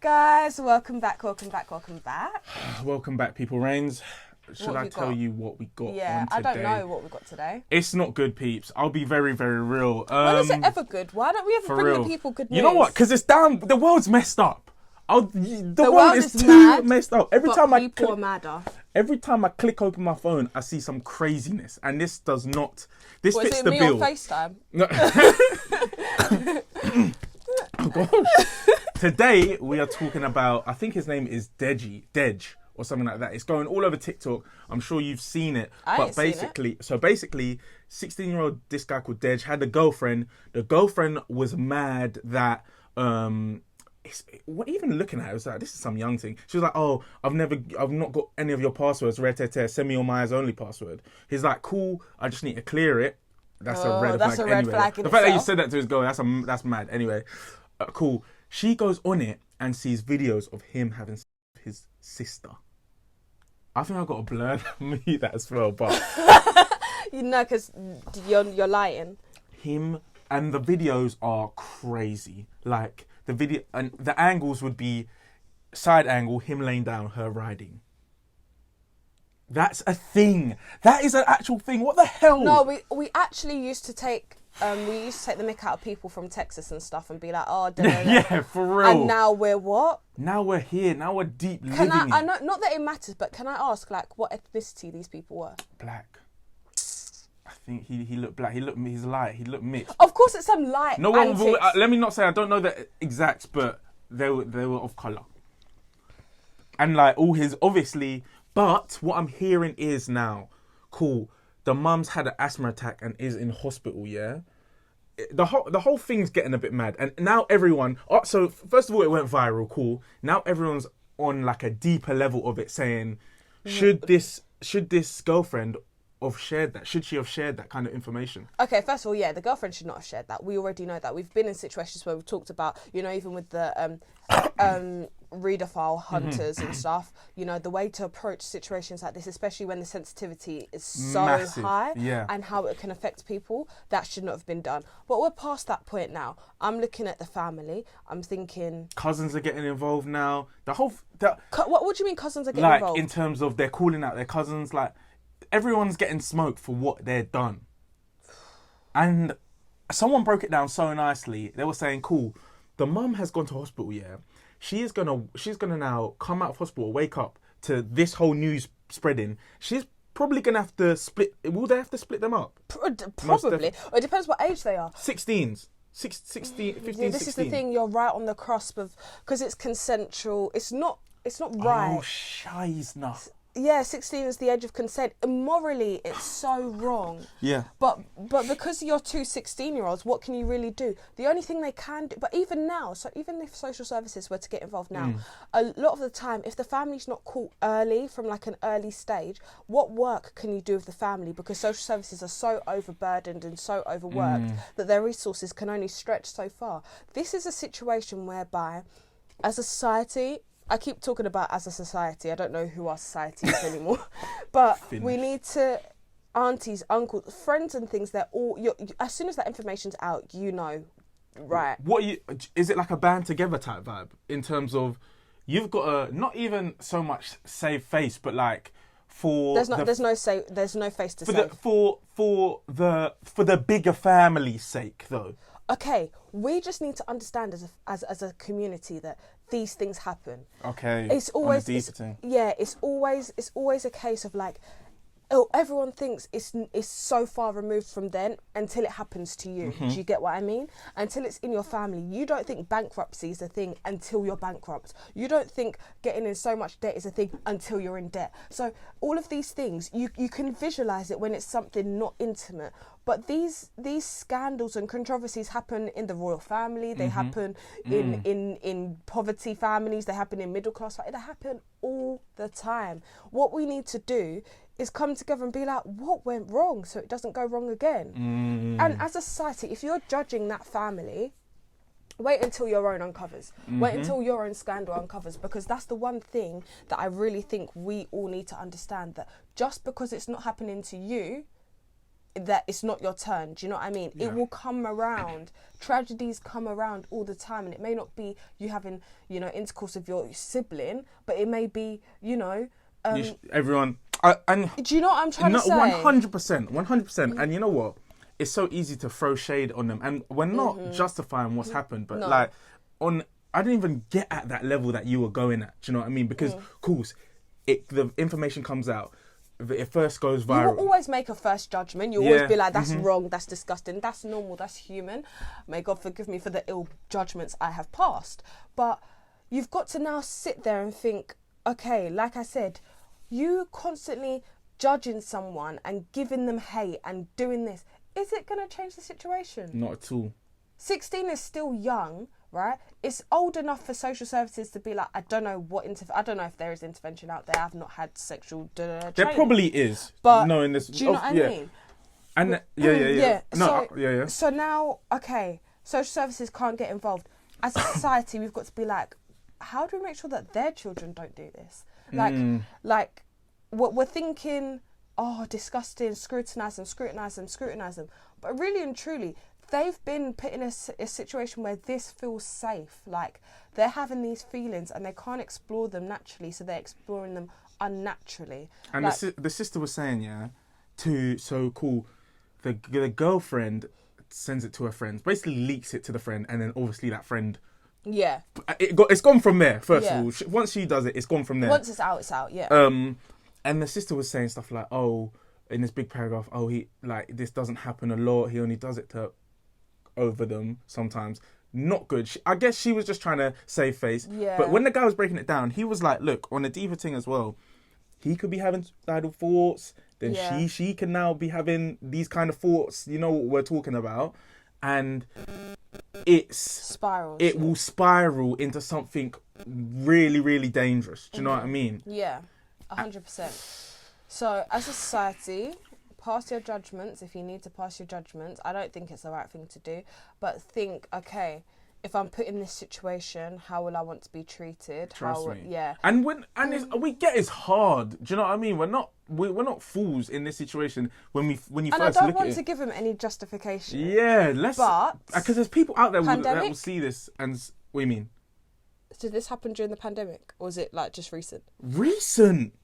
guys, welcome back, welcome back, welcome back. Welcome back, People Reigns. Should I tell you what we got on today? I don't know what we got today. It's not good, peeps. I'll be very, very real. When is it ever good? Why don't we ever bring the people good news? You know what? Because it's down. The world's messed up. The world is too mad, messed up. Every but time people are madder. Every time I click open my phone, I see some craziness, and this does not. This fits the me bill. on FaceTime? No. Oh gosh. Today we are talking about. I think his name is Dej or something like that. It's going all over TikTok. I'm sure you've seen it. Basically, 16-year-old this guy called Dej had a girlfriend. The girlfriend was mad that even looking at it, I was like, this is some young thing. She was like, oh, I've not got any of your passwords. Send me your my eyes only password. He's like, cool. I just need to clear it. That's a red flag. The fact that you said that to his girl, that's mad. Anyway, cool. She goes on it and sees videos of him having sex with his sister. I think I've got to blur me that as well, but you know, because you're lying. Him and the videos are crazy. Like the video and the angles would be side angle, him laying down, her riding. That's a thing. That is an actual thing. What the hell? No, we actually used to take the mick out of people from Texas and stuff and be like, oh, yeah, for real. And now we're what? Now we're here. Now we're deep living. I know, not that it matters, but can I ask, like, what ethnicity these people were? Black. I think he looked black. He's light. He looked mixed. Of course, it's some light. No one. Let me not say I don't know the exact, but they were of color. And like all his obviously. But what I'm hearing is now, cool, the mum's had an asthma attack and is in hospital, yeah? The whole thing's getting a bit mad. And now everyone... So, first of all, it went viral, cool. Now everyone's on like a deeper level of it saying, should this girlfriend have shared that? Should she have shared that kind of information? Okay, first of all, yeah, the girlfriend should not have shared that. We already know that. We've been in situations where we've talked about, you know, even with the... reader file hunters and stuff, you know, the way to approach situations like this, especially when the sensitivity is so massive, high, yeah, and how it can affect people, that should not have been done. But we're past that point now. I'm looking at the family. I'm thinking cousins are getting involved now. What do you mean cousins are getting involved? Like in terms of they're calling out their cousins, like everyone's getting smoked for what they're done. And someone broke it down so nicely. They were saying, cool, the mum has gone to hospital, yeah. She's gonna now come out of hospital, wake up to this whole news spreading. She's probably gonna have to split. Will they have to split them up? Probably. It depends what age they are. 16s. 16, 15, yeah, this 16. is the thing. You're right on the cusp of, because it's consensual. It's not right. Oh, shiznah. Yeah, 16 is the age of consent. Morally, it's so wrong. Yeah. But because you're two 16-year-olds, what can you really do? The only thing they can do, but even now, so even if social services were to get involved now, a lot of the time, if the family's not caught early, from like an early stage, what work can you do with the family? Because social services are so overburdened and so overworked that their resources can only stretch so far. This is a situation whereby, as a society, I keep talking about as a society. I don't know who our society is anymore. But we need to, aunties, uncles, friends and things, they're all, as soon as that information's out, you know, right. Is it like a band together type vibe? In terms of, you've got a, not even so much save face, but like, there's no face to save. For the bigger family's sake though. Okay, we just need to understand as a community that these things happen. Okay. It's always it's always a case of like, oh, everyone thinks it's so far removed from then until it happens to you. Do you get what I mean? Until it's in your family. You don't think bankruptcy is a thing until you're bankrupt. You don't think getting in so much debt is a thing until you're in debt. So all of these things, you can visualize it when it's something not intimate. But these scandals and controversies happen in the royal family. They happen in poverty families. They happen in middle class. They happen all the time. What we need to do is come together and be like, what went wrong so it doesn't go wrong again? And as a society, if you're judging that family, wait until your own uncovers. Wait until your own scandal uncovers, because that's the one thing that I really think we all need to understand, that just because it's not happening to you that it's not your turn. Do you know what I mean? Yeah. It will come around. Tragedies come around all the time, and it may not be you having, you know, intercourse with your sibling, but it may be, you know, everyone. And do you know what I'm trying to say? 100%. And you know what? It's so easy to throw shade on them, and we're not justifying what's happened, but like I didn't even get at that level that you were going at. Do you know what I mean? Because, of course, the information comes out. It first goes viral. You will always make a first judgment. You'll always be like, that's wrong, that's disgusting, that's normal, that's human. May God forgive me for the ill judgments I have passed. But you've got to now sit there and think, okay, like I said, you constantly judging someone and giving them hate and doing this, is it going to change the situation? Not at all. 16 is still young, right? It's old enough for social services to be like, I don't know I don't know if there is intervention out there. I've not had sexual training. There probably is, but knowing this. Do you know what I mean? And yeah. So now, okay, social services can't get involved. As a society, we've got to be like, how do we make sure that their children don't do this? Like, what we're thinking, oh, disgusting, scrutinise them. But really and truly, they've been put in a situation where this feels safe. Like, they're having these feelings and they can't explore them naturally, so they're exploring them unnaturally. And like, the sister was saying, the girlfriend sends it to her friends, basically leaks it to the friend, and then obviously that friend... Yeah. It's gone from there, first of all. Once she does it, it's gone from there. Once it's out, yeah. And the sister was saying stuff like, oh, in this big paragraph, oh, he, like, this doesn't happen a lot. He only does it to over them sometimes. Not good. I guess she was just trying to save face. Yeah. But when the guy was breaking it down, he was like, look, on a deeper thing as well, he could be having suicidal thoughts. Then she can now be having these kind of thoughts. You know what we're talking about. And it will spiral into something really, really dangerous. Do you know what I mean? Yeah, 100%. So, as a society, pass your judgments if you need to pass your judgments. I don't think it's the right thing to do, but think, okay, if I'm put in this situation, how will I want to be treated? Trust me. Yeah. And we get it's hard. Do you know what I mean? We're not fools in this situation when you first look at it. And I don't want to give him any justification. Yeah, But because there's people out there that will see this and what do you mean? Did this happen during the pandemic, or was it like just recent? Recent.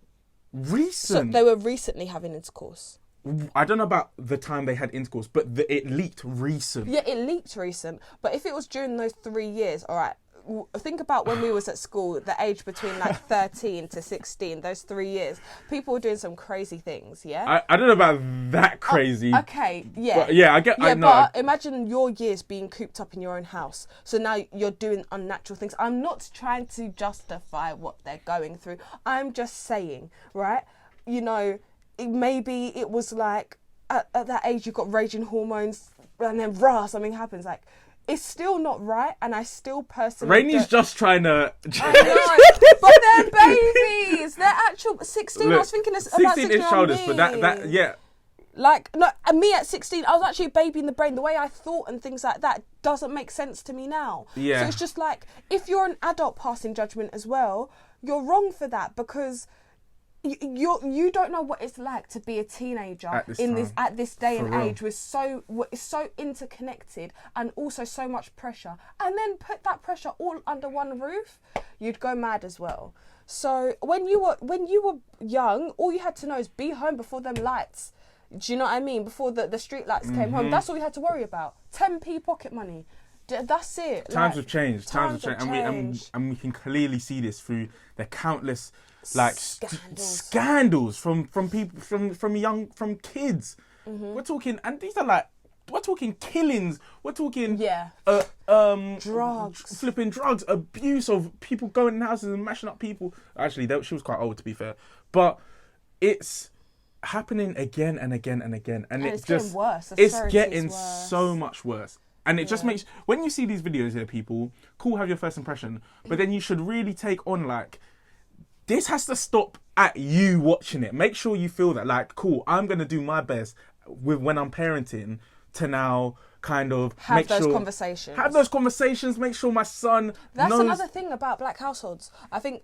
So they were recently having intercourse. I don't know about the time they had intercourse, but it leaked recent. Yeah, it leaked recent. But if it was during those 3 years, all right, think about when we was at school, the age between like 13 to 16, those 3 years, people were doing some crazy things, yeah? I don't know about that crazy. Okay, yeah. But yeah, I get... Yeah, I know. but imagine your years being cooped up in your own house. So now you're doing unnatural things. I'm not trying to justify what they're going through. I'm just saying, right? You know... Maybe it was like at that age you got raging hormones and then something happens. Like, it's still not right, and I still personally Rainy's just trying to... I know, but they're babies. They're actual 16. Look, I was thinking about 16 is childish, but that yeah. Like, no, and me at 16, I was actually a baby in the brain. The way I thought and things like that doesn't make sense to me now. Yeah. So it's just like, if you're an adult passing judgment as well, you're wrong for that, because you don't know what it's like to be a teenager at this day and age with so interconnected and also so much pressure, and then put that pressure all under one roof, you'd go mad as well. So when you were young, all you had to know is be home before them lights. Do you know what I mean? Before the street lights came home, that's all you had to worry about. 10p pocket money. That's it. Times have changed. And we can clearly see this through the countless scandals from people from kids. We're talking, and these are we're talking killings. We're talking drugs, flipping drugs, abuse of people going in houses and mashing up people. Actually, she was quite old, to be fair, but it's happening again and again and again, and it's getting worse. It's getting so much worse. And it just makes, when you see these videos here, people, cool, have your first impression, but then you should really take on, like, this has to stop at you watching it. Make sure you feel that, like, cool, I'm going to do my best when I'm parenting to now kind of have those conversations. Have those conversations, make sure my son That's knows. Another thing about black households. I think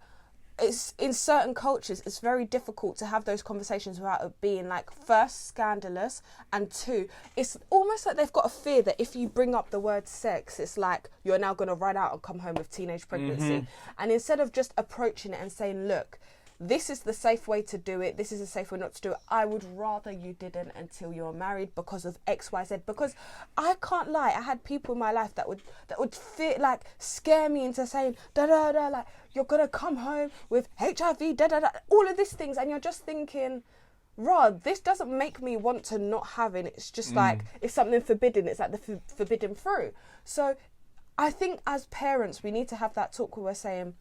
it's in certain cultures it's very difficult to have those conversations without it being like, first, scandalous, and two, it's almost like they've got a fear that if you bring up the word sex, it's like you're now going to run out and come home with teenage pregnancy. And instead of just approaching it and saying, look, this is the safe way to do it, this is a safe way not to do it, I would rather you didn't until you're married because of XYZ. Because I can't lie, I had people in my life that would feel like scare me into saying da da da, like, you're gonna come home with HIV, da da da, all of these things, and you're just thinking, Rod, this doesn't make me want to not have it. It's just like, it's something forbidden, it's like the forbidden fruit. So I think as parents we need to have that talk where we're saying,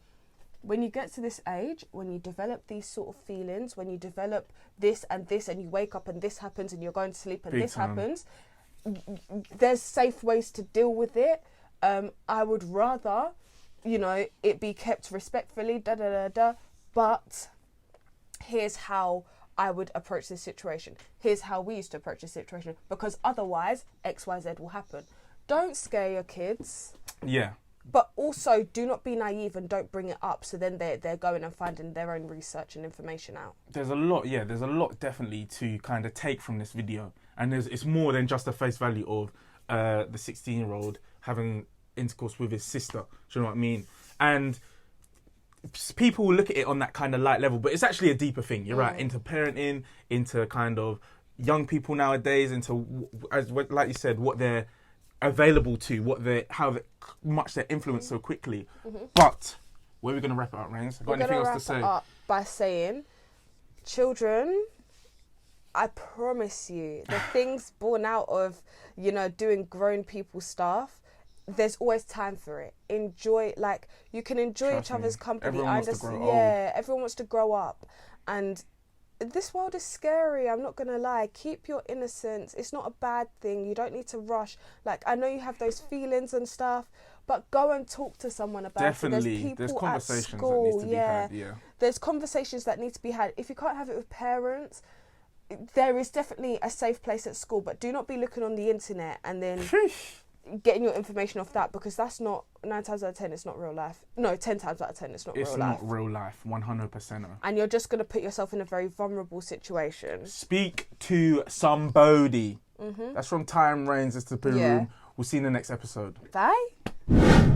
when you get to this age, when you develop these sort of feelings, when you develop this, and you wake up and this happens, and you're going to sleep and Big this time. happens, there's safe ways to deal with it. I would rather, it be kept respectfully, da da da da, but here's how I would approach this situation. Here's how we used to approach this situation, because otherwise XYZ will happen. Don't scare your kids. Yeah. But also, do not be naive and don't bring it up. So then they're going and finding their own research and information out. There's a lot definitely to kind of take from this video. And it's more than just the face value of the 16-year-old having intercourse with his sister. Do you know what I mean? And people will look at it on that kind of light level, but it's actually a deeper thing. You're right, into parenting, into kind of young people nowadays, into, like you said, what they're available to, how much they're influenced so quickly. But where are we going to wrap it up, Rains? Got anything else to say? Up by saying, children, I promise you, the things born out of, doing grown people stuff, there's always time for it. Enjoy, like, you can enjoy Trust each other's me. company. Everyone wants to grow old. Everyone wants to grow up. And this world is scary, I'm not gonna lie. Keep your innocence. It's not a bad thing. You don't need to rush. Like, I know you have those feelings and stuff, but go and talk to someone about it. There's people there's conversations at school, that needs to be had. Yeah. There's conversations that need to be had. If you can't have it with parents, there is definitely a safe place at school, but do not be looking on the internet and then getting your information off that, because that's not, 9 times out of 10 it's not real life. No, 10 times out of 10 it's not real life. It's not real life, 100%. And you're just going to put yourself in a very vulnerable situation. Speak to somebody. That's from Time Reigns. It's the Poo Room. We'll see you in the next episode. Bye.